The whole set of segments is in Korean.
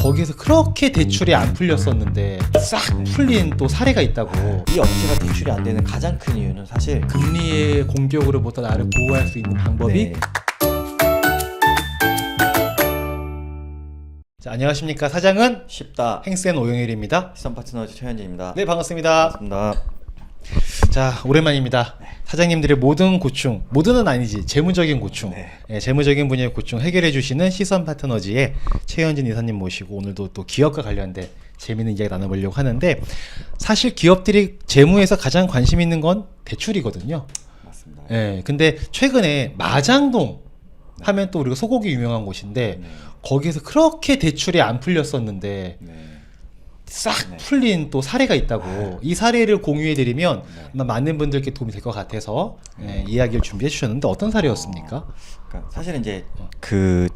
거기에서 그렇게 대출이 안 풀렸었는데 싹 풀린 또 사례가 있다고. 이 업체가 대출이 안 되는 가장 큰 이유는 사실 금리의 공격으로부터 나를 보호할 수 있는 방법이. 네. 자, 안녕하십니까. 사장은 쉽다 행센 오영일입니다. 시선 파트너즈 최현진입니다. 네, 반갑습니다. 반갑습니다. 자, 오랜만입니다. 사장님들의 모든 고충, 모든은 아니지, 재무적인 고충, 네. 재무적인 분야의 고충 해결해 주시는 시선 파트너즈의 최현진 이사님 모시고 오늘도 또 기업과 관련된 재미있는 이야기 나눠보려고 하는데, 사실 기업들이 재무에서 가장 관심 있는 건 대출이거든요. 맞습니다. 근데 최근에 마장동 하면 또 우리가 소고기 유명한 곳인데 네. 거기에서 그렇게 대출이 안 풀렸었는데 네. 싹 네. 풀린 또 사례가 있다고. 이 사례를 공유해드리면 네. 아마 많은 분들께 도움이 될 것 같아서 이야기를 준비해 주셨는데 어떤 사례였습니까? 그러니까 사실은 이제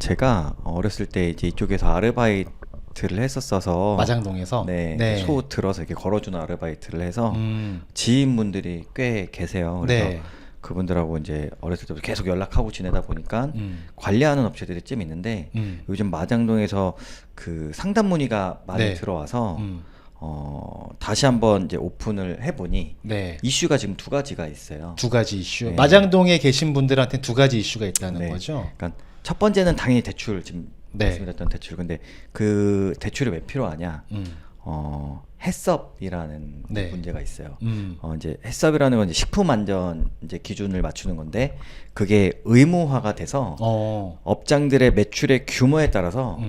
제가 어렸을 때 이제 이쪽에서 아르바이트를 했었어서 마장동에서. 네. 소 들어서 이렇게 걸어주는 아르바이트를 해서 음. 지인분들이 꽤 계세요. 그래서 네. 그분들하고 이제 어렸을 때부터 계속 연락하고 지내다 보니까 음. 관리하는 업체들이 좀 있는데 요즘 마장동에서 그 상담 문의가 많이 네. 들어와서 음. 다시 한번 이제 오픈을 해보니 네. 이슈가 지금 두 가지가 있어요. 두 가지 이슈. 네. 마장동에 계신 분들한테 두 가지 이슈가 있다는 네. 거죠. 그러니까 첫 번째는 당연히 대출, 지금 네. 말씀드렸던 대출. 근데 그 대출이 왜 필요하냐? 해썹이라는 네. 문제가 있어요. 이제 해썹이라는 건 이제 식품 안전 이제 기준을 맞추는 건데 그게 의무화가 돼서 업장들의 매출의 규모에 따라서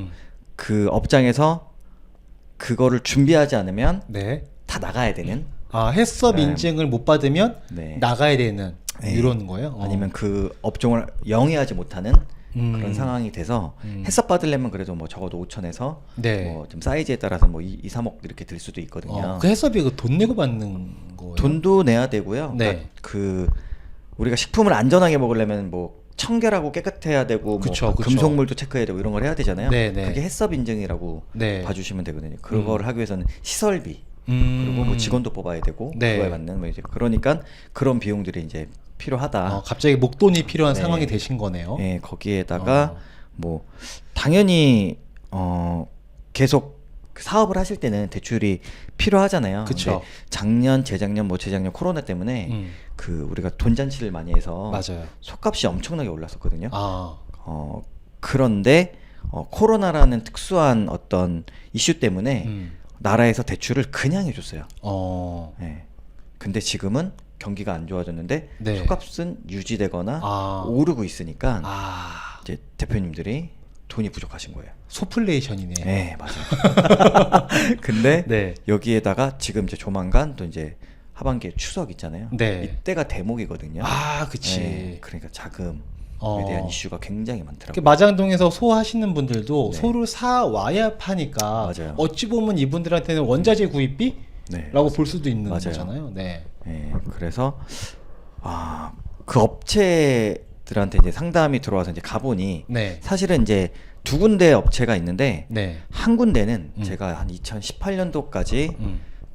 그 업장에서 그거를 준비하지 않으면 네. 다 나가야 되는. 해썹 네. 인증을 못 받으면 네. 나가야 되는 네. 이런 거예요. 아니면 그 업종을 영위하지 못하는 그런 상황이 돼서 해썹 받으려면 그래도 뭐 적어도 5천에서 네. 뭐 좀 사이즈에 따라서 뭐 2, 3억 이렇게 들 수도 있거든요. 그 해썹이 그 돈 내고 받는 거예요? 돈도 내야 되고요. 네. 그러니까 그 우리가 식품을 안전하게 먹으려면 뭐 청결하고 깨끗해야 되고 그쵸, 뭐 그쵸. 금속물도 체크해야 되고 이런 걸 해야 되잖아요. 네, 네. 그게 해썹 인증이라고 네. 봐주시면 되거든요. 그걸 하기 위해서는 시설비 그리고 뭐 직원도 뽑아야 되고 네. 그거에 맞는 뭐 이제 그러니까 그런 비용들이 이제 필요하다. 갑자기 목돈이 필요한 네. 상황이 되신 거네요. 예, 거기에다가 뭐 당연히 계속 사업을 하실 때는 대출이 필요하잖아요. 그쵸. 근데 작년, 재작년, 뭐 재작년 코로나 때문에 그 우리가 돈잔치를 많이 해서 맞아요. 속값이 엄청나게 올랐었거든요. 아, 그런데 코로나라는 특수한 어떤 이슈 때문에 나라에서 대출을 그냥 해줬어요. 예. 근데 지금은 경기가 안 좋아졌는데 네. 속값은 유지되거나 오르고 있으니까 이제 대표님들이 돈이 부족하신 거예요. 소플레이션이네. 네, 맞아요. 근데 네. 여기에다가 지금 이제 조만간 또 이제 하반기에 추석 있잖아요. 네. 이때가 대목이거든요. 그치. 네, 그러니까 자금에 대한 이슈가 굉장히 많더라고요. 마장동에서 소 하시는 분들도 네. 소를 사 와야 파니까 맞아요. 어찌 보면 이분들한테는 원자재 구입비라고 네, 볼 수도 있는 맞아요. 거잖아요. 네. 네, 그래서 그 업체들한테 이제 상담이 들어와서 이제 가보니 네. 사실은 이제 두 군데 업체가 있는데 네. 한 군데는 제가 한 2018년도까지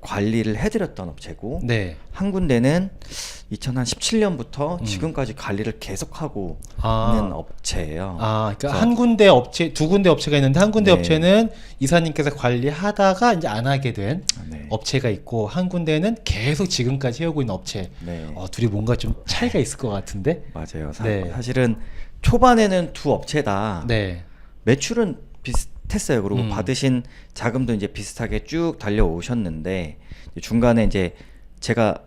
관리를 해드렸던 업체고 네. 한 군데는 2017년부터 지금까지 관리를 계속하고 있는 업체예요. 그러니까 그래서 한 군데 업체, 두 군데 업체가 있는데 한 군데 네. 업체는 이사님께서 관리하다가 이제 안 하게 된 네. 업체가 있고 한 군데는 계속 지금까지 해오고 있는 업체. 네. 둘이 뭔가 좀 차이가 있을 것 같은데. 맞아요. 네. 사실은 초반에는 두 업체 다 네. 매출은 비슷했어요. 그리고 받으신 자금도 이제 비슷하게 쭉 달려오셨는데 중간에 이제 제가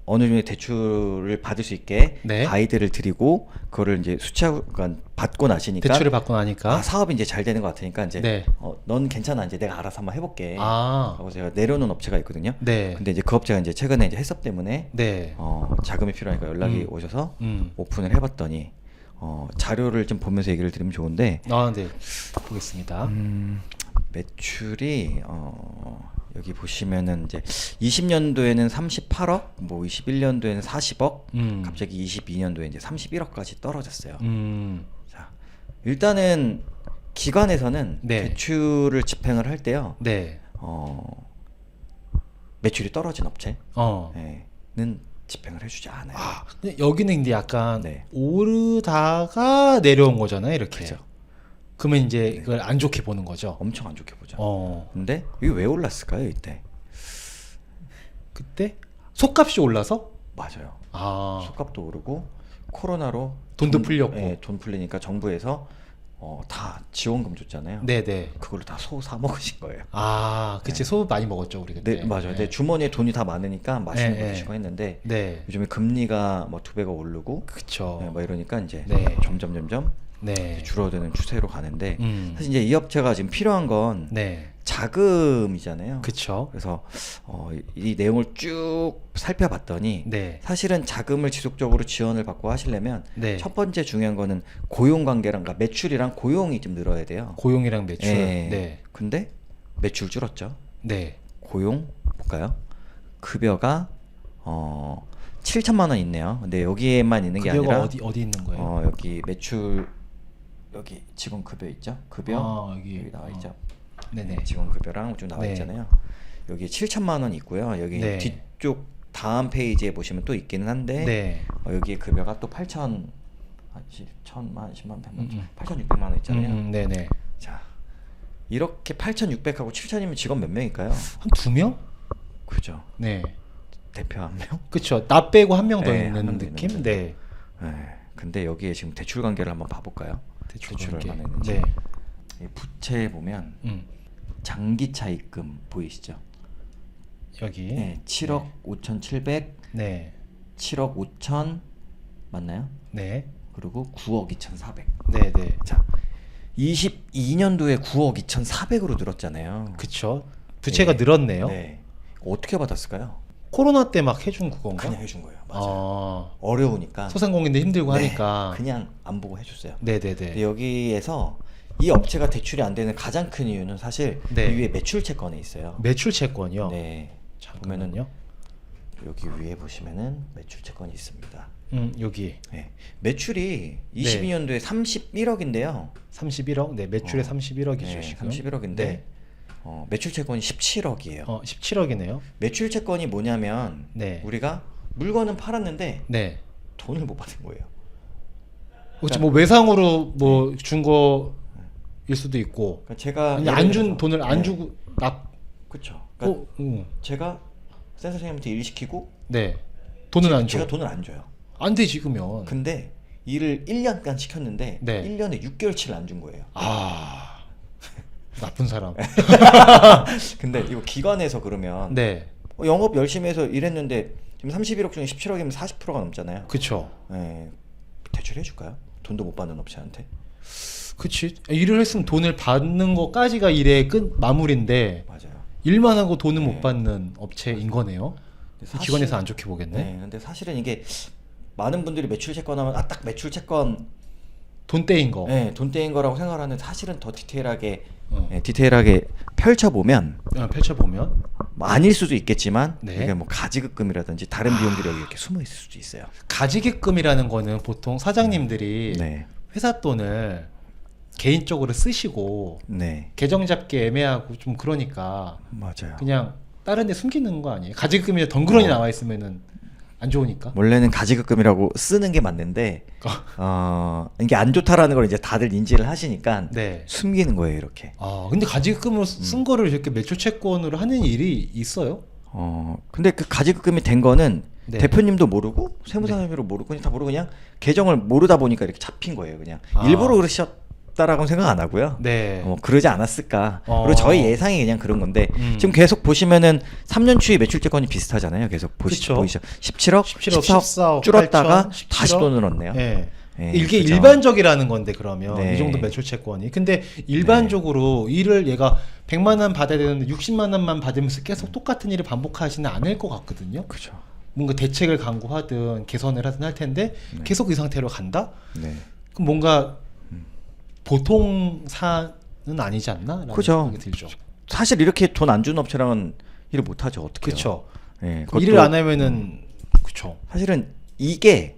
어느 정도 대출을 받을 수 있게 네. 가이드를 드리고 그거를 이제 수차관 받고 나시니까 대출을 받고 나니까. 사업이 이제 잘 되는 것 같으니까 이제 네. 넌 괜찮아, 이제 내가 알아서 한번 해볼게 하고 제가 내려놓은 업체가 있거든요. 네. 근데 이제 그 업체가 이제 최근에 이제 해썹 때문에 네. 자금이 필요하니까 연락이 오셔서 오픈을 해봤더니 자료를 좀 보면서 얘기를 드리면 좋은데 네. 보겠습니다. 매출이 여기 보시면은 이제 20년도에는 38억, 뭐 21년도에는 40억, 갑자기 22년도에 이제 31억까지 떨어졌어요. 자, 일단은 기관에서는 네. 대출을 집행을 할 때요. 네. 매출이 떨어진 업체는 집행을 해주지 않아요. 근데 여기는 이제 약간 네. 오르다가 내려온 거잖아요, 이렇게. 그죠. 그러면 이제 그걸 안 좋게 보는 거죠. 엄청 안 좋게 보죠. 어. 근데 이게 왜 올랐을까요 이때? 그때 속값이 올라서 맞아요. 아. 속값도 오르고 코로나로 돈도 풀렸고. 예, 돈 풀리니까 정부에서 다 지원금 줬잖아요. 네네. 그걸로 다 소 사 먹으신 거예요. 아, 그치. 소 많이 먹었죠 우리 그때. 네, 맞아요. 네. 내 주머니에 돈이 다 많으니까 맛있는 네, 거 네. 드시고 했는데 네. 요즘에 금리가 뭐 2배가 오르고 그쵸. 뭐 이러니까 이제 네. 점점 네. 줄어드는 추세로 가는데 사실 음. 이제 이 업체가 지금 필요한 건 네. 자금이잖아요. 그쵸. 그래서 이 내용을 쭉 살펴봤더니 네. 사실은 자금을 지속적으로 지원을 받고 하시려면 네. 첫 번째 중요한 거는 고용 관계랑 그러니까 매출이랑 고용이 좀 늘어야 돼요. 고용이랑 매출. 예. 네. 근데 매출 줄었죠. 네. 고용 볼까요? 급여가 7천만 원 있네요. 근데 여기에만 있는 게 급여가 아니라 어디 있는 거예요? 여기 매출 여기 직원 급여 있죠? 급여 아, 여기 나와 있죠. 네네. 네, 직원 급여랑 좀 나와 네. 있잖아요. 여기 7천만 원 있고요. 여기 네. 뒤쪽 다음 페이지에 보시면 또 있기는 한데 네. 여기에 급여가 또 8천 1000만 10만 100만 8,600만 원 있잖아요. 네네. 자 이렇게 8,600하고 7천이면 직원 몇 명일까요? 한 2명? 그죠. 네. 대표 한 명? 그쵸. 나 빼고 한 명 더 네, 있는 한명더 느낌? 있는 네. 네. 근데 여기에 지금 대출 관계를 한번 봐볼까요? 대출을 관계. 얼마나 했는지. 네. 이 부채에 보면 장기 차입금 보이시죠? 여기. 네, 7억 5,700, 네. 7억 5천 맞나요? 네. 그리고 9억 2,400. 네, 네. 자, 22년도에 9억 2,400으로 늘었잖아요. 그쵸. 부채가 네. 늘었네요. 네. 어떻게 받았을까요? 코로나 때 막 해준 그건가? 그냥 해준 거예요. 맞아요. 아, 어려우니까. 소상공인들 힘들고 네, 하니까. 그냥 안 보고 해줬어요. 네네네. 근데 여기에서 이 업체가 대출이 안 되는 가장 큰 이유는 사실 네. 이 위에 매출 채권에 있어요. 매출 채권이요. 네. 잠깐만요. 여기 위에 보시면은 매출 채권이 있습니다. 여기 네. 매출이 22년도에 31억인데요. 31억. 네, 매출에 31억이죠 네, 지금. 31억인데 네. 매출 채권이 17억이에요. 17억이네요. 매출 채권이 뭐냐면 네. 우리가 물건은 팔았는데 네. 돈을 못 받은 거예요. 혹시 뭐 외상으로 뭐 준 거일 수도 있고. 그러니까 제가 안 준 돈을 안 주고 그렇죠. 그러니까 응. 제가 센 선생님한테 일 시키고 네. 돈은 안 줘. 제가 돈을 안 줘요. 안 되지 그러면. 근데 일을 1년간 시켰는데 네. 1년에 6개월치를 안 준 거예요. 아. 나쁜 사람. 근데 이거 기관에서 그러면 네. 영업 열심히 해서 일했는데 지금 31억 중에 17억이면 40%가 넘잖아요. 그쵸. 네. 대출해 줄까요? 돈도 못 받는 업체한테. 그치. 일을 했으면 돈을 받는 거까지가 일의 끝 마무리인데 맞아요. 일만 하고 돈을 네. 못 받는 업체인 거네요. 근데 사실- 기관에서 안 좋게 보겠네. 네. 근데 사실은 이게 많은 분들이 매출 채권하면 딱 매출 채권 돈 떼인 거. 네, 돈 떼인 거라고 생각을 하는데 사실은 더 디테일하게 어. 디테일하게 펼쳐보면 펼쳐보면 뭐 아닐 수도 있겠지만 네. 이게 뭐 가지급금이라든지 다른 비용들이 여기 이렇게 숨어 있을 수도 있어요. 가지기금이라는 거는 보통 사장님들이 네, 회사 돈을 개인적으로 쓰시고 네, 계정 잡기 애매하고 좀 그러니까 맞아요. 그냥 다른 데 숨기는 거 아니에요? 가지기금이 덩그러니 어. 나와 있으면은 안 좋으니까. 원래는 가지급금이라고 쓰는 게 맞는데 이게 안 좋다라는 걸 이제 다들 인지를 하시니까 네. 숨기는 거예요 이렇게. 근데 가지기금으로 쓴 거를 이렇게 매출 채권으로 하는 일이 있어요? 근데 그 가지급금이 된 거는 네. 대표님도 모르고 세무사님도 모르고 그냥 다 모르고 그냥 계정을 모르다 보니까 이렇게 잡힌 거예요. 그냥 아. 일부러 그러셨다라고 생각 안 하고요. 네. 그러지 않았을까. 어. 그리고 저희 예상이 그냥 그런 건데 지금 계속 보시면은 3년 추이 매출 채권이 비슷하잖아요. 계속 그쵸. 보이시죠? 17억, 17억, 14억 14억, 줄었다가 8천, 다시 17억? 또 늘었네요. 네. 네, 이게 그죠? 일반적이라는 건데 그러면 네. 이 정도 매출 채권이. 근데 일반적으로 일을 얘가 100만 원 받아야 되는데 60만 원만 받으면서 계속 똑같은 일을 반복하지는 않을 것 같거든요. 그죠. 뭔가 대책을 강구하든 개선을 하든 할 텐데 계속 이 상태로 간다? 네. 그럼 뭔가 보통 사는 아니지 않나? 라는 그죠. 생각이 들죠. 사실 이렇게 돈 안 주는 업체랑은 일을 못 하죠. 어떻게? 그렇죠. 네, 일을 안 하면은 그렇죠. 사실은 이게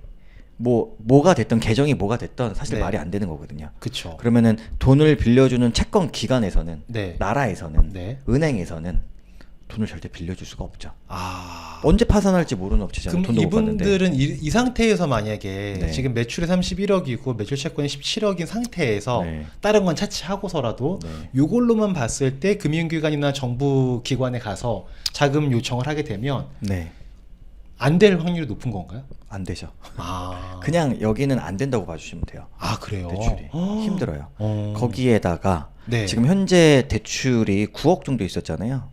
뭐가 됐던 계정이 뭐가 됐던 사실 네. 말이 안 되는 거거든요. 그렇죠. 그러면은 돈을 빌려주는 채권 기관에서는 네. 나라에서는 네. 은행에서는 돈을 절대 빌려줄 수가 없죠. 아. 언제 파산할지 모르는 업체잖아요. 그럼 돈도 못 받는데. 이분들은 이 상태에서 만약에 네. 지금 매출이 31억이고 매출 채권이 17억인 상태에서 네. 다른 건 차치하고서라도 네. 요걸로만 봤을 때 금융기관이나 정부 기관에 가서 자금 요청을 하게 되면 네. 안 될 확률이 높은 건가요? 안 되죠. 아. 그냥 여기는 안 된다고 봐주시면 돼요. 아, 그래요? 대출이 힘들어요. 어. 거기에다가 네. 지금 현재 대출이 9억 정도 있었잖아요.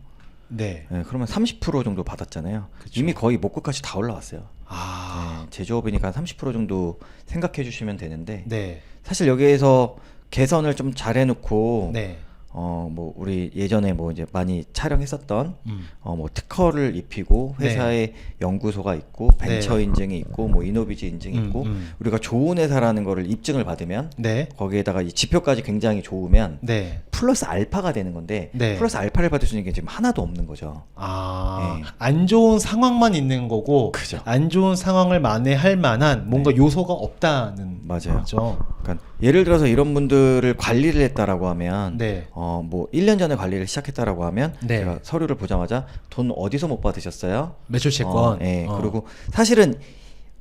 네. 네, 그러면 30% 정도 받았잖아요. 그쵸. 이미 거의 목끝까지 다 올라왔어요. 아. 네, 제조업이니까 30% 정도 생각해 주시면 되는데 네. 사실 여기에서 개선을 좀 잘 해놓고 네. 뭐 우리 예전에 뭐 이제 많이 촬영했었던 음. 뭐 특허를 입히고 네. 회사에 연구소가 있고 벤처 네. 인증이 있고 뭐 이노비지 인증이 있고 우리가 좋은 회사라는 거를 입증을 받으면 네. 거기에다가 이 지표까지 굉장히 좋으면 네. 플러스 알파가 되는 건데 네. 플러스 알파를 받을 수 있는 게 지금 하나도 없는 거죠. 아, 네. 안 좋은 상황만 있는 거고 그죠. 안 좋은 상황을 만회할 만한 뭔가 요소가 없다는 맞아요. 거죠. 그러니까 예를 들어서 이런 분들을 관리를 했다라고 하면 네. 뭐 1년 전에 관리를 시작했다라고 하면 네. 제가 서류를 보자마자 돈 어디서 못 받으셨어요? 매출 채권. 예. 그리고 사실은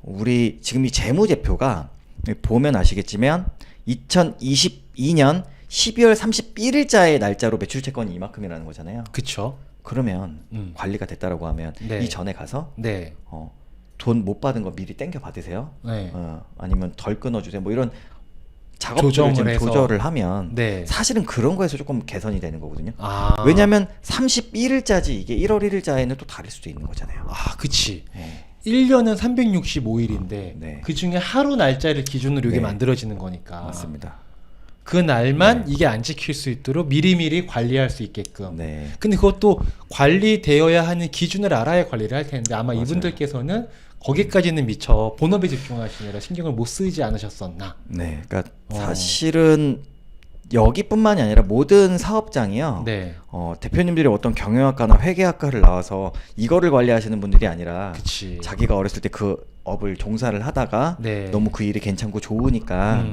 우리 지금 이 재무제표가 보면 아시겠지만 2022년 12월 31일자의 날짜로 매출 채권이 이만큼이라는 거잖아요. 그쵸. 그러면 관리가 됐다라고 하면 네. 이 전에 가서 네. 돈 못 받은 거 미리 땡겨 받으세요. 네. 아니면 덜 끊어주세요. 뭐 이런 작업들을 조정을 좀 해서. 조절을 하면 네. 사실은 그런 거에서 조금 개선이 되는 거거든요. 아. 왜냐하면 31일자지 이게 1월 1일자에는 또 다를 수도 있는 거잖아요. 아, 그치. 네. 1년은 365일인데 네. 그 중에 하루 날짜를 기준으로 이게 네. 만들어지는 거니까. 맞습니다. 그 날만 네. 이게 안 지킬 수 있도록 미리미리 관리할 수 있게끔. 네. 근데 그것도 관리되어야 하는 기준을 알아야 관리를 할 텐데 아마 맞아요. 이분들께서는 거기까지는 미처 본업에 집중하시느라 신경을 못 쓰지 않으셨었나. 네. 그러니까 어. 사실은 여기뿐만이 아니라 모든 사업장이요. 네. 대표님들이 어떤 경영학과나 회계학과를 나와서 이거를 관리하시는 분들이 아니라 그치. 자기가 어렸을 때 그 업을 종사를 하다가 네. 너무 그 일이 괜찮고 좋으니까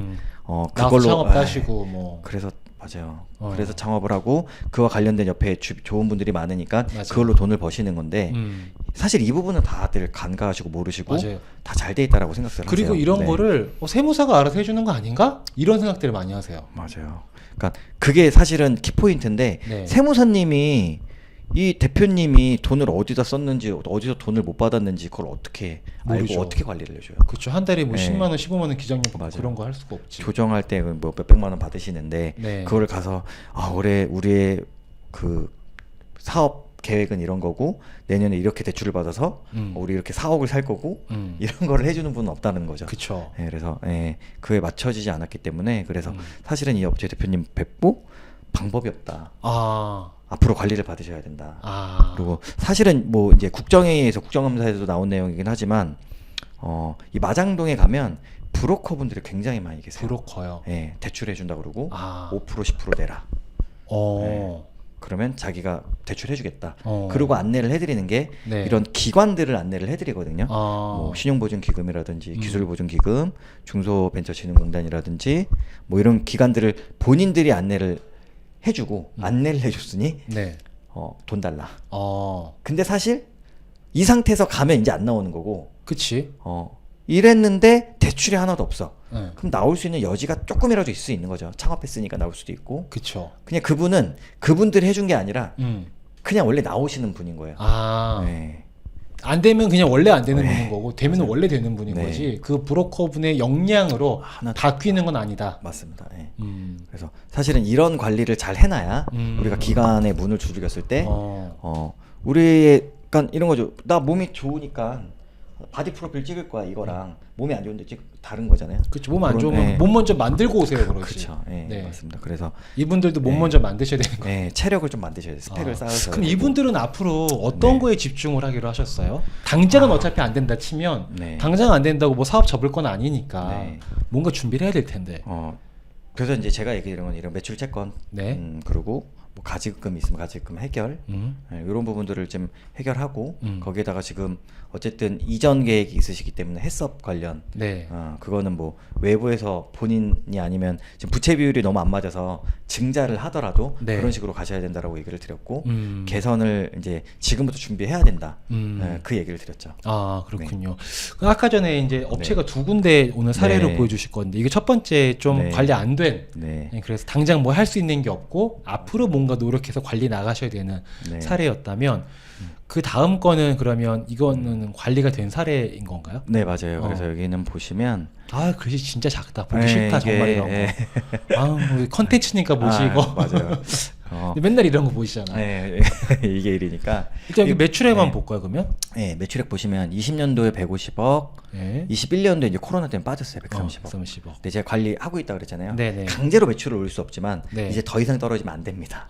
나와서 그걸로 창업도 하시고 뭐. 그래서 맞아요. 어. 그래서 창업을 하고 그와 관련된 옆에 좋은 분들이 많으니까 맞아요. 그걸로 돈을 버시는 건데 음. 사실 이 부분은 다들 간과하시고 모르시고 맞아요. 다 잘 돼 있다라고 생각을 그리고 하세요. 이런 네. 거를 세무사가 알아서 해주는 거 아닌가? 이런 생각들을 많이 하세요. 맞아요. 그러니까 그게 사실은 키포인트인데 네. 세무사님이 이 대표님이 돈을 어디다 썼는지 어디서 돈을 못 받았는지 그걸 어떻게 모르죠. 알고 어떻게 관리를 해줘요? 그렇죠. 한 달에 뭐 네. 10만 원, 15만 원 기장료받고 맞아요. 그런 거 할 수가 없지. 조정할 때 뭐 몇백만 원 받으시는데 네. 그걸 가서 올해 우리의 그 사업 계획은 이런 거고 내년에 이렇게 대출을 받아서 우리 이렇게 4억을 살 거고 이런 거를 해주는 분은 없다는 거죠. 그렇죠. 네, 그래서 그에 맞춰지지 않았기 때문에 그래서 사실은 이 업체 대표님 뵙고 방법이 없다. 아. 앞으로 관리를 받으셔야 된다. 아. 그리고 사실은 뭐 이제 국정회의에서 국정감사에서도 나온 내용이긴 하지만 이 마장동에 가면 브로커 분들이 굉장히 많이 계세요. 브로커요. 예, 대출해 준다 그러고 아. 5% 10% 내라. 어. 그러면 자기가 대출해 주겠다. 어. 그리고 안내를 해드리는 게 네. 이런 기관들을 안내를 해드리거든요. 아. 뭐 신용보증기금이라든지 기술보증기금, 중소벤처진흥공단이라든지 뭐 이런 기관들을 본인들이 안내를 해주고 안내를 해줬으니 네. 돈 달라. 어. 근데 사실 이 상태에서 가면 이제 안 나오는 거고 그치. 이랬는데 대출이 하나도 없어. 네. 그럼 나올 수 있는 여지가 조금이라도 있을 수 있는 거죠. 창업했으니까 나올 수도 있고. 그쵸. 그냥 그분은 그분들이 해준 게 아니라 음. 그냥 원래 나오시는 분인 거예요. 아. 네. 안 되면 그냥 원래 안 되는 네. 분인 거고 되면 원래 되는 분인 네. 거지. 그 브로커 분의 역량으로 하나 바뀌는 건 아니다. 맞습니다. 네. 음. 그래서 사실은 이런 관리를 잘 해놔야 음. 우리가 기관의 문을 두드렸을 때 어. 우리의 약간 이런 거죠. 나 몸이 좋으니까 바디 프로필 찍을 거야 이거랑 몸이 안 좋은데 다른 거잖아요. 그렇죠. 몸 안 그런- 좋으면 네. 몸 먼저 만들고 오세요, 그러지. 그렇죠. 네, 네. 맞습니다. 그래서 이분들도 몸 네. 먼저 만드셔야 되는 거예요. 네, 체력을 좀 만드셔야 돼요. 스펙을 아, 쌓으셔야 그럼 되고. 이분들은 앞으로 어떤 네. 거에 집중을 하기로 하셨어요? 당장은 어차피 안 된다 치면 네. 당장 안 된다고 뭐 사업 접을 건 아니니까 네. 뭔가 준비를 해야 될 텐데. 그래서 이제 제가 얘기드린 건 이런 매출 채권, 네. 그리고 뭐 가지금 있으면 가지금 해결, 이런 부분들을 좀 해결하고 거기에다가 지금 어쨌든 이전 계획이 있으시기 때문에 해썹 관련, 네. 그거는 뭐 외부에서 본인이 아니면 지금 부채 비율이 너무 안 맞아서 증자를 하더라도 네. 그런 식으로 가셔야 된다라고 얘기를 드렸고 개선을 이제 지금부터 준비해야 된다. 그 얘기를 드렸죠. 아 그렇군요. 그 아까 전에 이제 업체가 두 군데 오늘 사례를 네. 보여주실 건데 이게 첫 번째 좀 네. 관리 안 된. 네. 그래서 당장 뭐 할 수 있는 게 없고 앞으로 뭔가 노력해서 관리 나가셔야 되는 네. 사례였다면 그 다음 거는 그러면 이거는 관리가 된 사례인 건가요? 네, 맞아요. 그래서 여기는 보시면 아 글씨 진짜 작다. 보기 네, 싫다 이게, 정말 이런 거. 아 컨텐츠니까 뭐지 이거. 맞아요. 맨날 이런 거 보시잖아요. 네, 이게 일이니까. 일단 여기 매출액만 네. 볼까요 그러면? 네, 매출액 보시면 20년도에 150억, 네. 21년도에 이제 코로나 때문에 빠졌어요. 130억. 130억. 근데 제가 관리하고 있다 그랬잖아요. 네네. 강제로 매출을 올릴 수 없지만 네. 이제 더 이상 떨어지면 안 됩니다.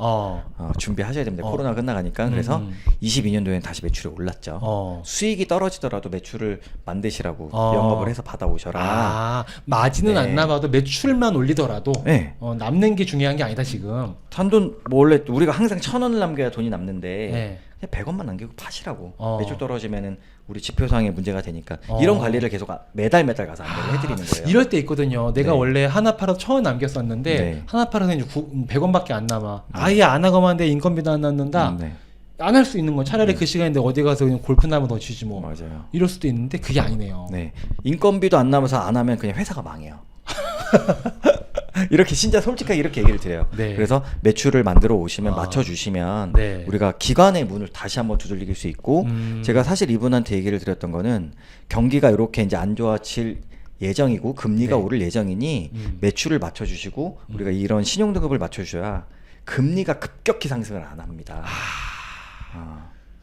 준비하셔야 됩니다. 어. 코로나 끝나가니까. 그래서 22년도에는 다시 매출이 올랐죠. 수익이 떨어지더라도 매출을 만드시라고 영업을 해서 받아오셔라. 아 마진은 네. 안 남아도 매출만 올리더라도 네. 남는 게 중요한 게 아니다 지금. 단돈 뭐 원래 우리가 항상 1,000원을 남겨야 돈이 남는데 네. 그냥 100원만 남기고 파시라고. 어. 매출 떨어지면은 우리 지표상에 문제가 되니까 이런 관리를 계속 매달 가서 안내를 해드리는 거예요. 이럴 때 있거든요. 내가 네. 원래 하나 팔아서 1,000원 남겼었는데 네. 하나 팔아서 이제 100원밖에 안 남아. 아예 안 하고만 내 인건비도 안 남는다. 네. 안 할 수 있는 건 차라리 그 시간인데 어디 가서 그냥 골프나무 더 치지 뭐. 맞아요. 이럴 수도 있는데 그게 아니네요. 네. 인건비도 안 남아서 안 하면 그냥 회사가 망해요. 이렇게 진짜 솔직하게 이렇게 얘기를 드려요. 네. 그래서 매출을 만들어 오시면 맞춰주시면 네. 우리가 기관의 문을 다시 한번 두들길 수 있고 제가 사실 이분한테 얘기를 드렸던 거는 경기가 이렇게 이제 안 좋아질 예정이고 금리가 네. 오를 예정이니 매출을 맞춰주시고 우리가 이런 신용등급을 맞춰주셔야 금리가 급격히 상승을 안 합니다.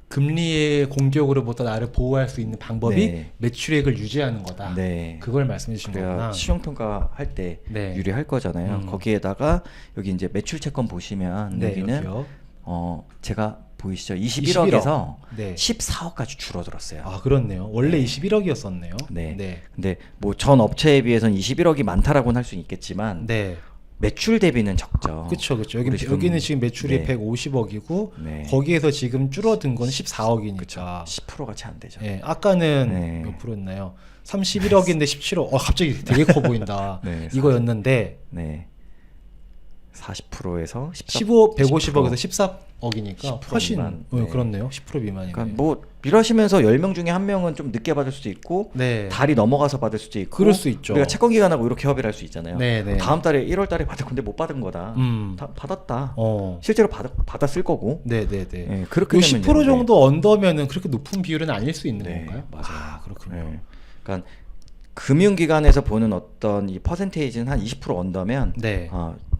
금리의 공격으로부터 나를 보호할 수 있는 방법이 네. 매출액을 유지하는 거다. 네. 그걸 말씀해 주신 그래야 거구나. 신용평가 할 때 네. 유리할 거잖아요. 거기에다가 여기 이제 매출 채권 보시면 네, 여기는 여기요. 제가 보이시죠? 21억에서 네. 14억까지 줄어들었어요. 아 그렇네요. 원래 21억이었었네요. 네. 네. 근데 뭐 전 업체에 비해서는 21억이 많다라고는 할 수는 있겠지만 네. 매출 대비는 적죠. 그렇죠, 그렇죠. 우리 여기는 지금 매출이 네. 150억이고 네. 거기에서 지금 줄어든 건 14억이니까. 10%가 채 안 되죠. 네, 아까는 네. 몇 프로였나요? 31억인데 17억. 갑자기 되게 커 보인다. 네, 이거였는데 네. 40%에서 150억에서 14억이니까 10% 훨씬 미만. 네. 네. 그렇네요. 10% 미만이네. 그러니까 뭐 일하시면서 10명 중에 한 명은 좀 늦게 받을 수도 있고 네. 달이 넘어가서 받을 수도 있고 그럴 수 있죠. 우리가 채권 기간하고 이렇게 협의를 할 수 있잖아요. 네, 네. 다음 달에 1월 달에 받을 건데 못 받은 거다. 다 받았다. 실제로 받았을 거고. 네, 네, 네. 네, 그렇게 요 되면 10% 이제 정도 언더면은 그렇게 높은 비율은 아닐 수 있는 네, 건가요? 맞아요. 아, 그렇군요. 네. 그러니까 금융기관에서 보는 어떤 이 퍼센테이지는 한 20% 언더면 네.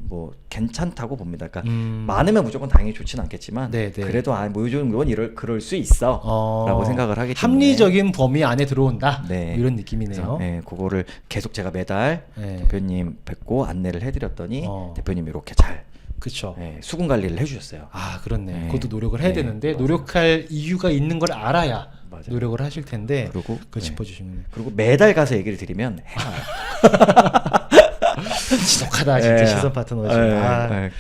뭐 괜찮다고 봅니다. 그러니까 음. 많으면 무조건 당연히 좋지는 않겠지만 네, 네. 그래도 뭐 요즘 건 그럴 수 있어라고 생각을 하기 때문에 합리적인 범위 안에 들어온다. 네. 뭐 이런 느낌이네요. 그래서, 네, 그거를 계속 제가 매달 네. 대표님 뵙고 안내를 해드렸더니 어. 대표님이 이렇게 잘 그렇죠. 수군 관리를 해주셨어요. 아, 그렇네. 네. 그것도 노력을 해야 네, 되는데 맞아요. 노력할 이유가 있는 걸 알아야 맞아요. 노력을 하실 텐데 그리고 그걸 짚어주시면 그리고 매달 가서 얘기를 드리면 해놔요. 지독하다 진짜 네. 시선 파트너지.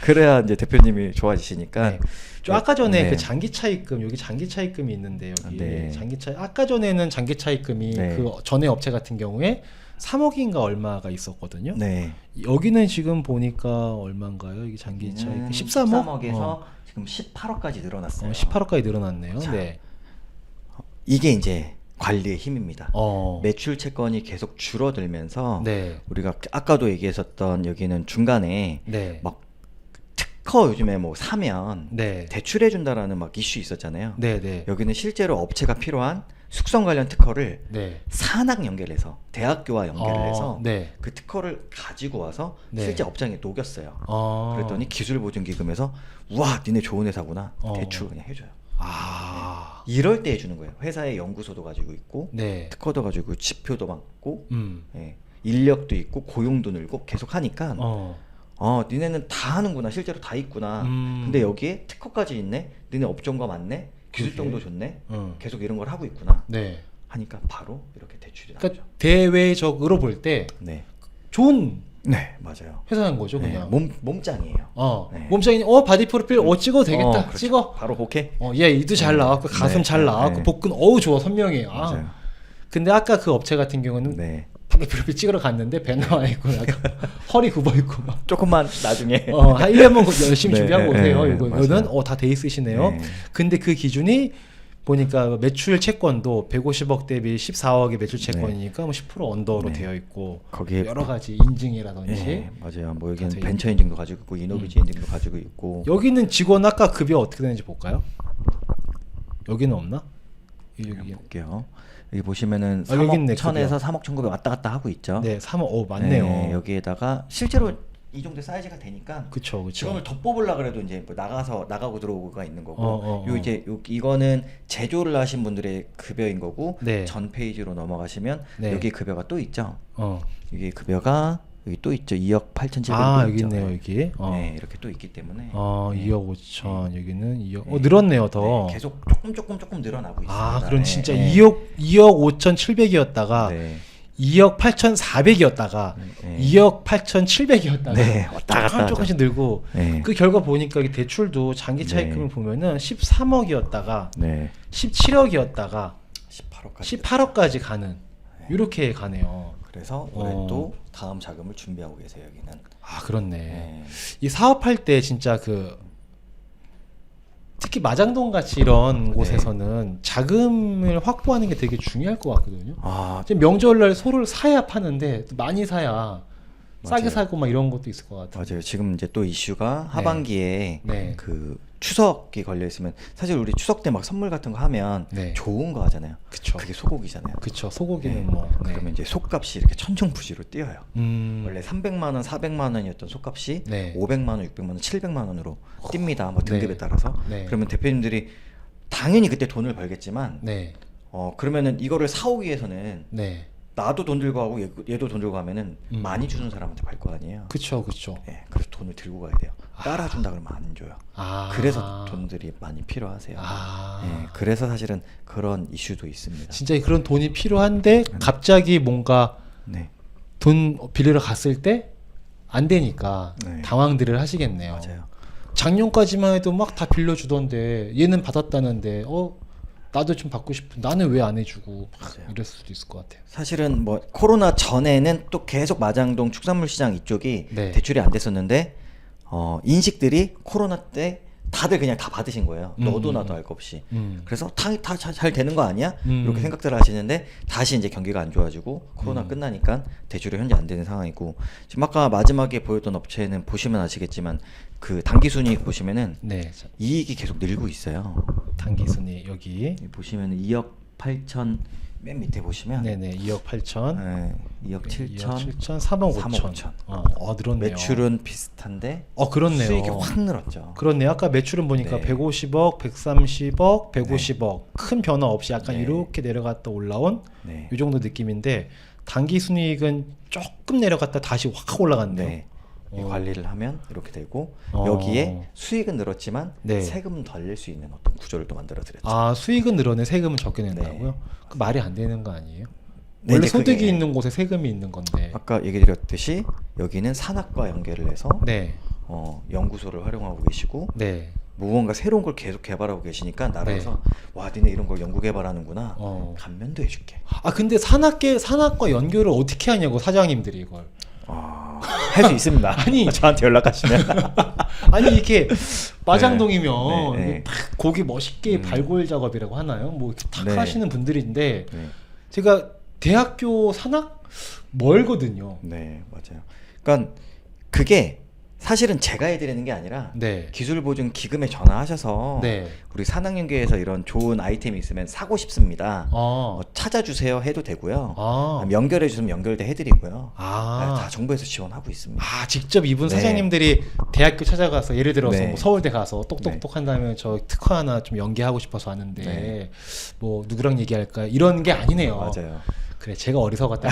그래야 이제 대표님이 좋아지시니까. 네. 좀 아까 전에 네. 그 장기 차입금 여기 장기 차입금이 있는데 여기 네. 장기 차 아까 전에는 장기 차입금이 네. 그 전에 업체 같은 경우에 3억인가 얼마가 있었거든요. 네. 여기는 지금 보니까 얼마인가요? 이게 장기 차입금 13억? 13억에서 지금 18억까지 늘어났어요. 18억까지 늘어났네요. 자, 네. 이게 이제 관리의 힘입니다. 어. 매출 채권이 계속 줄어들면서 네. 우리가 아까도 얘기했었던 여기는 중간에 네. 막 특허 요즘에 뭐 사면 네. 대출해 준다라는 막 이슈 있었잖아요. 네, 네. 여기는 실제로 업체가 필요한 숙성 관련 특허를 네. 산학 연결해서 대학교와 연결을 해서 네. 그 특허를 가지고 와서 네. 실제 업장에 녹였어요. 어. 그랬더니 기술보증기금에서 우와 니네 좋은 회사구나 대출 그냥 해줘요. 아. 이럴 때 해주는 거예요. 회사에 연구소도 가지고 있고 네. 특허도 가지고 있고, 지표도 많고 네. 인력도 있고 고용도 늘고 계속 하니까 어. 니네는 다 하는구나 실제로 다 있구나. 근데 여기에 특허까지 있네. 니네 업종과 맞네. 기술성도 좋네. 계속 이런 걸 하고 있구나. 네. 하니까 바로 이렇게 대출이 나죠. 그러니까 대외적으로 볼 때 네. 좋은 네, 맞아요. 회사한 거죠, 네, 그냥. 몸짱이에요. 네. 몸짱이 바디 프로필 찍어도 되겠다. 그렇죠. 찍어. 바로 오케이. 얘 이도 잘 나왔고 가슴 네, 잘 나왔고 네. 복근 좋아 선명해. 맞아요. 근데 아까 그 업체 같은 경우는 네. 바디 프로필 찍으러 갔는데 배 나와 있고 약간 허리 굽어 있고 막. 조금만 나중에. 한 1년만 열심히 네, 준비하고 오세요. 네, 이거는 맞아요. 다 돼 있으시네요. 네. 근데 그 기준이 보니까 매출 채권도 150억 대비 14억의 매출 채권이니까 뭐 10% 언더로 네. 되어 있고 거기에 여러 가지 인증이라든지 네, 맞아요. 뭐 여기는 돼 벤처 인증도 가지고 있고 이노비지 인증도 가지고 있고. 여기는 직원 아까 급여 어떻게 되는지 볼까요? 여기는 없나? 여기 볼게요. 여기 보시면은 여기 3억 있네, 1000에서 3억 1900 왔다 갔다 하고 있죠. 네, 3억. 맞네요. 네, 여기에다가 실제로 이 정도 사이즈가 되니까 그쵸. 직원을 더 뽑으려 그래도 이제 뭐 나가고 들어오고가 있는 거고 어. 이거는 제조를 하신 분들의 급여인 거고 네. 전 페이지로 넘어가시면 네. 여기 급여가 또 있죠. 어. 여기 급여가 여기 또 있죠. 2억 8,700. 여기 있네요, 여기. 네, 이렇게 또 있기 때문에. 네. 2억 5천. 여기는 2억. 늘었네요, 더. 네, 계속 조금 늘어나고 있습니다. 그럼 진짜 네, 2억 5,700이었다가 네. 2억 8,400이었다가 네. 2억 8,700이었다가 네, 왔다 갔다 조금씩 늘고 네. 그 결과 보니까 이 대출도 장기 차입금을 보면은 13억이었다가 네. 17억이었다가 18억까지. 18억까지 가는 이렇게 가네요. 그래서 올해 또 다음 자금을 준비하고 계세요, 여기는. 그렇네. 네. 이 사업할 때 진짜 특히 마장동 같이 이런 네. 곳에서는 자금을 확보하는 게 되게 중요할 것 같거든요. 아, 지금 명절날 소를 사야 파는데 많이 사야 싸게 맞아요. 사고 막 이런 것도 있을 것 같아요. 맞아요. 지금 이제 또 이슈가 하반기에 네. 그 추석이 걸려 있으면 사실 우리 추석 때 막 선물 같은 거 하면 네. 좋은 거 하잖아요. 그쵸. 그게 소고기잖아요. 그쵸. 소고기는 네. 뭐. 네. 그러면 이제 속값이 이렇게 천정부지로 뛰어요. 원래 원래 300만 원, 400만 원이었던 속값이 네. 500만 원, 600만 원, 700만 원으로 뜁니다. 뭐 등급에 네. 따라서. 네. 그러면 대표님들이 당연히 그때 돈을 벌겠지만 네. 그러면은 이거를 사오기 위해서는 네. 나도 돈 들고 하고 얘도 돈 들고 하면은 음. 많이 주는 사람한테 팔 거 아니에요. 그쵸. 네, 그래서 돈을 들고 가야 돼요. 따라준다 그러면 안 줘요. 그래서 돈들이 많이 필요하세요. 네, 그래서 사실은 그런 이슈도 있습니다. 진짜 그런 돈이 필요한데 갑자기 뭔가 네, 돈 빌리러 갔을 때 안 되니까 네. 당황들을 하시겠네요. 맞아요. 작년까지만 해도 막 다 빌려주던데 얘는 받았다는데 나도 좀 받고 싶은 나는 왜 안 해주고 맞아요. 이랬을 수도 있을 것 같아요. 사실은 뭐 코로나 전에는 또 계속 마장동 축산물 시장 이쪽이 네. 대출이 안 됐었는데 인식들이 코로나 때 다들 그냥 다 받으신 거예요. 너도 나도 알 것 없이. 그래서 다 잘 되는 거 아니야? 이렇게 생각들을 하시는데 다시 이제 경기가 안 좋아지고 코로나 끝나니까 대출이 현재 안 되는 상황이고 지금 아까 마지막에 보였던 업체는 보시면 아시겠지만 그 단기순이익 보시면은 네, 이익이 계속 늘고 있어요. 단기순이 여기 보시면은 2억 8천 맨 밑에 보시면 네네 2억 8천, 네, 2억 7천, 2억 7천, 3억 3억 5천. 5천. 늘었네요. 매출은 비슷한데 그렇네요. 수익이 확 늘었죠. 그렇네요. 아까 매출은 보니까 네. 150억, 130억, 150억 큰 변화 없이 약간 네. 이렇게 내려갔다 올라온 네. 이 정도 느낌인데 단기순이익은 조금 내려갔다 다시 확 올라갔네요. 네. 이 관리를 하면 이렇게 되고 어. 여기에 수익은 늘었지만 네. 세금 덜 낼 수 있는 어떤 구조를 또 만들어 드렸죠. 수익은 늘어내 세금은 적게 낸다고요? 네. 그 말이 안 되는 거 아니에요? 네, 원래 이제 소득이 그게 있는 곳에 세금이 있는 건데. 아까 얘기 드렸듯이 여기는 산학과 연계를 해서 네, 연구소를 활용하고 계시고 네, 무언가 새로운 걸 계속 개발하고 계시니까 나라에서 와 니네 이런 걸 연구 개발하는구나 감면도 해줄게. 근데 산학과 연결을 어떻게 하냐고 사장님들이 이걸. 할 수 있습니다. 아니 저한테 연락하시면. 아니 이렇게 마장동이면 네, 네. 이게 탁 고기 멋있게 발골 작업이라고 하나요? 뭐 이렇게 탁 네. 하시는 분들인데 네. 제가 대학교 산학 멀거든요. 네, 맞아요. 그러니까 그게 사실은 제가 해드리는 게 아니라 네. 기술보증 기금에 전화하셔서 네. 우리 산학연계에서 이런 좋은 아이템이 있으면 사고 싶습니다. 찾아주세요 해도 되고요. 연결해 주시면 연결도 해드리고요. 다 정부에서 지원하고 있습니다. 직접 이분 네. 사장님들이 대학교 찾아가서 예를 들어서 네. 뭐 서울대 가서 똑똑똑 한 다음에 저 특허 하나 좀 연계하고 싶어서 왔는데 네. 뭐 누구랑 얘기할까 이런 게 아니네요. 맞아요. 그래 제가 어리석었다.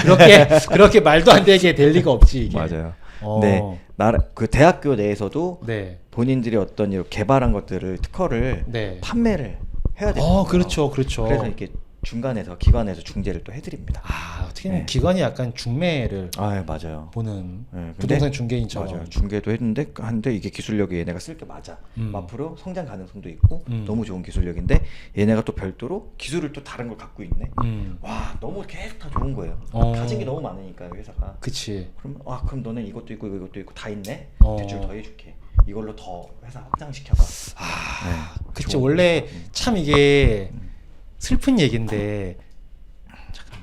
그렇게 말도 안 되게 될 리가 없지 이게. 맞아요. 네, 그 대학교 내에서도 네. 본인들이 어떤 이런 개발한 것들을 특허를 네. 판매를 해야 돼요. 그렇죠. 그래서 이렇게 중간에서 기관에서 중재를 또 해드립니다. 아, 어떻게 보면 네. 기관이 약간 중매를 아, 맞아요. 보는 네, 근데- 부동산 중개인처럼. 맞아요. 중개도 했는데 이게 기술력이 얘네가 쓸 게 맞아. 앞으로 성장 가능성도 있고 너무 좋은 기술력인데 얘네가 또 별도로 기술을 또 다른 걸 갖고 있네. 와, 너무 계속 다 좋은 거예요. 가진 게 너무 많으니까 회사가. 그치. 그럼 너는 이것도 있고 이것도 있고 다 있네. 어. 대출 더 해줄게. 이걸로 더 회사 확장시켜봐. 그치. 좋은 원래 참 이게 슬픈 얘기인데 잠깐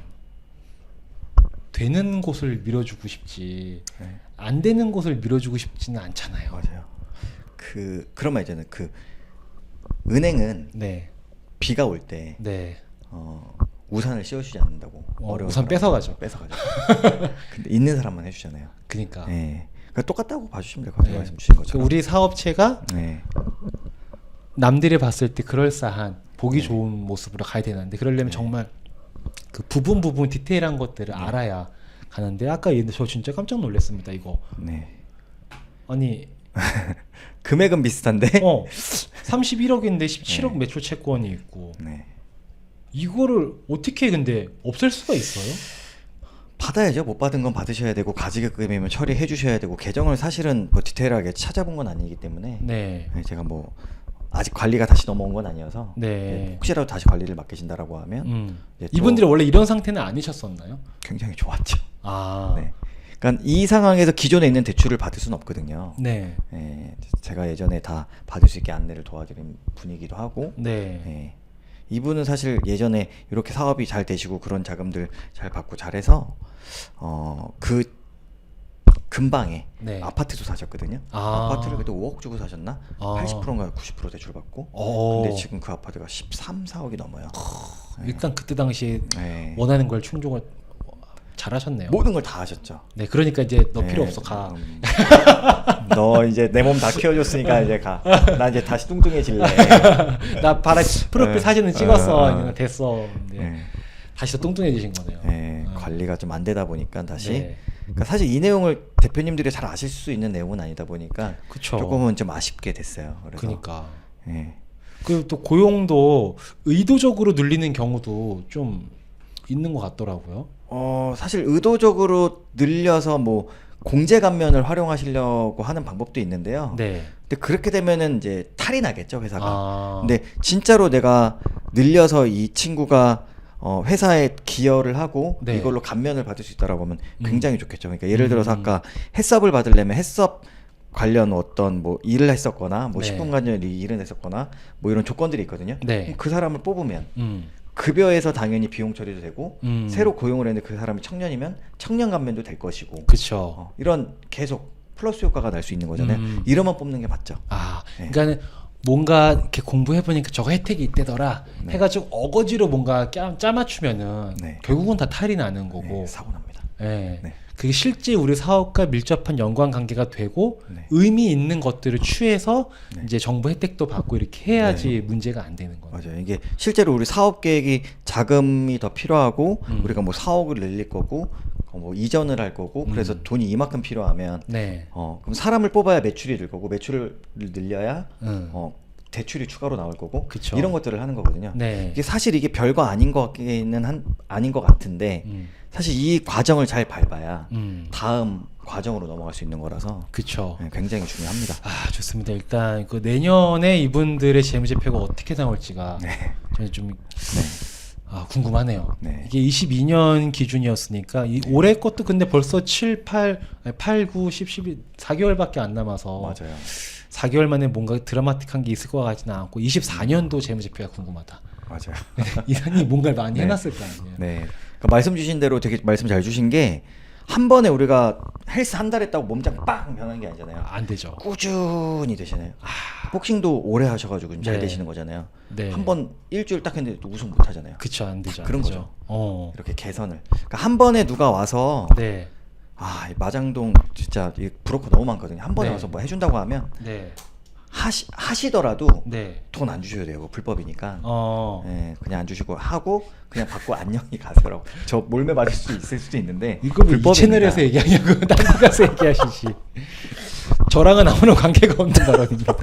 되는 곳을 밀어주고 싶지 네. 안 되는 곳을 밀어주고 싶지는 않잖아요. 맞아요. 그런 말 있잖아요. 은행은 네, 비가 올 때 네. 우산을 씌워주지 않는다고. 어려운 우산 사람은. 뺏어가죠. 뺏어가죠. 근데 있는 사람만 해주잖아요. 그니까. 네. 그러니까 똑같다고 봐주시면 될 것 같아요. 네. 말씀 주신 그 것처럼. 우리 사업체가 네. 남들이 봤을 때 그럴싸한 보기 좋은 모습으로 가야 되는데 그러려면 정말 그 부분 디테일한 것들을 알아야 가는데 아까 얘기했는데 저 진짜 깜짝 놀랐습니다. 이거 네. 아니 금액은 비슷한데. 31억인데 17억 매출 채권이 있고 네. 이거를 어떻게 근데 없앨 수가 있어요? 받아야죠. 못 받은 건 받으셔야 되고 가지급금이면 처리해 주셔야 되고 계정을 사실은 뭐 디테일하게 찾아본 건 아니기 때문에 네. 제가 뭐 아직 관리가 다시 넘어온 건 아니어서 네. 혹시라도 다시 관리를 맡기신다라고 하면 이제 또 이분들이 원래 이런 상태는 아니셨었나요? 굉장히 좋았죠. 아. 네. 그러니까 이 상황에서 기존에 있는 대출을 받을 수는 없거든요. 네. 제가 예전에 다 받을 수 있게 안내를 도와드린 분이기도 하고 네. 이분은 사실 예전에 이렇게 사업이 잘 되시고 그런 자금들 잘 받고 잘해서 그 근방에 네. 아파트도 사셨거든요. 아. 아파트를 그때 5억 주고 사셨나? 아. 80%인가 90% 대출 받고. 근데 지금 그 아파트가 13, 4억이 넘어요. 일단 그때 당시에 네. 원하는 걸 충족을 잘하셨네요. 모든 걸 다 하셨죠. 네, 그러니까 이제 너 네. 필요 없어 가. 너 이제 내 몸 다 키워줬으니까 이제 가. 나 이제 다시 뚱뚱해질래. 나 봐라 프로필 네. 사진은 찍었어. 됐어. 네. 네. 다시 또 뚱뚱해지신 거네요. 관리가 좀 안 되다 보니까 다시. 네. 그러니까 사실 이 내용을 대표님들이 잘 아실 수 있는 내용은 아니다 보니까 그쵸. 조금은 좀 아쉽게 됐어요. 그래서 그러니까. 예. 그리고 또 고용도 의도적으로 늘리는 경우도 좀 있는 것 같더라고요. 사실 의도적으로 늘려서 뭐 공제 감면을 활용하시려고 하는 방법도 있는데요. 네. 근데 그렇게 되면은 이제 탈이 나겠죠, 회사가. 근데 진짜로 내가 늘려서 이 친구가 회사에 기여를 하고 네. 이걸로 감면을 받을 수 있다라고 하면 굉장히 좋겠죠. 그러니까 예를 들어서 아까 해썹을 받으려면 해썹 관련 어떤 뭐 일을 했었거나 뭐 네. 10분 관련 일을 했었거나 뭐 이런 조건들이 있거든요. 네. 그럼 그 사람을 뽑으면 급여에서 당연히 비용 처리도 되고 새로 고용을 했는데 그 사람이 청년이면 청년 감면도 될 것이고 그렇죠. 이런 계속 플러스 효과가 날 수 있는 거잖아요. 이러면 뽑는 게 맞죠. 네. 그러니까는 뭔가 이렇게 공부해 보니까 저거 혜택이 있대더라 해가지고 어거지로 뭔가 짜맞추면은 결국은 다 탈이 나는 거고. 사고 납니다. 네. 그게 실제 우리 사업과 밀접한 연관 관계가 되고 네. 의미 있는 것들을 취해서 이제 정부 혜택도 받고 이렇게 해야지 문제가 안 되는 거예요. 맞아요. 이게 실제로 우리 사업 계획이 자금이 더 필요하고 우리가 뭐 4억을 늘릴 거고 뭐 이전을 할 거고 그래서 돈이 이만큼 필요하면 그럼 사람을 뽑아야 매출이 늘 거고 매출을 늘려야 대출이 추가로 나올 거고 그쵸. 이런 것들을 하는 거거든요. 네. 이게 사실 이게 별거 아닌 것 같기는 아닌 것 같은데 사실 이 과정을 잘 밟아야 다음 과정으로 넘어갈 수 있는 거라서 그렇죠. 굉장히 중요합니다. 아, 좋습니다. 일단 그 내년에 이분들의 재무제표가 어떻게 나올지가 저는 좀 궁금하네요. 이게 22년 기준이었으니까 올해 것도 근데 벌써 7, 8, 9, 10, 11, 4개월밖에 안 남아서 맞아요. 4개월 만에 뭔가 드라마틱한 게 있을 것 같지는 않고 24년도 재무제표가 궁금하다. 맞아요. 이사님이 뭔가를 많이 해놨을 거 아니에요. 네. 그러니까 말씀 주신 대로 되게 말씀 잘 주신 게 한 번에 우리가 헬스 한 달 했다고 몸짱 빵 변한 게 아니잖아요. 안 되죠. 꾸준히 되시나요? 복싱도 오래 하셔가지고 좀 잘 네. 되시는 거잖아요. 네. 한 번 일주일 딱 했는데 또 우승 못 하잖아요. 그쵸, 안 되죠. 그런 안 되죠. 거죠. 이렇게 개선을. 그러니까 한 번에 누가 와서 네. 이 마장동 진짜 이 브로커 너무 많거든요. 한 번에 네. 와서 뭐 해준다고 하면 네. 하시더라도 네. 돈 안 주셔도 돼요. 불법이니까. 네. 그냥 안 주시고 하고 그냥 받고 안녕히 가세요라고. 저 몰매 맞을 수 있을 수도 있는데 이거 왜 이 채널에서 얘기하냐고 딴 데 가서 얘기하시지. 저랑은 아무런 관계가 없는 발언입니다.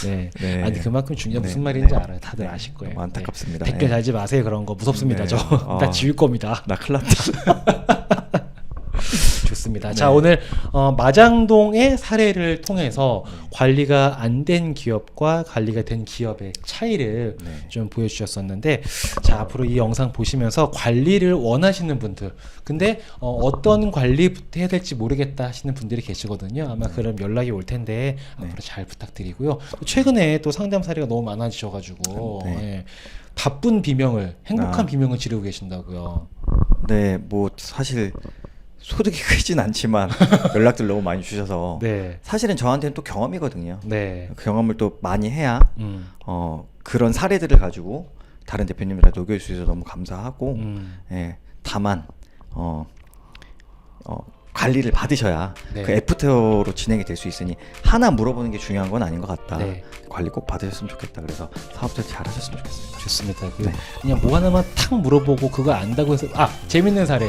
네. 네. 아니 그만큼 중요한 무슨 네. 말인지 네. 알아요. 다들 네. 아실 거예요. 너무 안타깝습니다. 네. 댓글 예. 달지 마세요. 그런 거 무섭습니다. 네. 저. 나 지울 겁니다. 나 큰일 났다. 좋습니다. 네. 자 오늘 마장동의 사례를 통해서 관리가 안 된 기업과 관리가 된 기업의 차이를 네. 좀 보여주셨었는데 자 앞으로 이 영상 보시면서 관리를 원하시는 분들 근데 어떤 관리부터 해야 될지 모르겠다 하시는 분들이 계시거든요. 아마 그럼 연락이 올 텐데 앞으로 잘 부탁드리고요. 최근에 또 상담 사례가 너무 많아지셔가지고 네. 예, 바쁜 비명을 행복한 아. 비명을 지르고 계신다고요. 네, 뭐 사실 소득이 크진 않지만 연락들 너무 많이 주셔서 네. 사실은 저한테는 또 경험이거든요. 네. 그 경험을 또 많이 해야 음. 그런 사례들을 가지고 다른 대표님들한테 녹여줄 수 있어서 너무 감사하고 예, 다만 관리를 받으셔야 네. 그 애프터로 진행이 될 수 있으니 하나 물어보는 게 중요한 건 아닌 것 같다. 네. 관리 꼭 받으셨으면 좋겠다. 그래서 사업자 잘 하셨으면 좋겠습니다. 좋습니다. 네. 그냥 뭐 하나만 탁 물어보고 그거 안다고 해서 재밌는 사례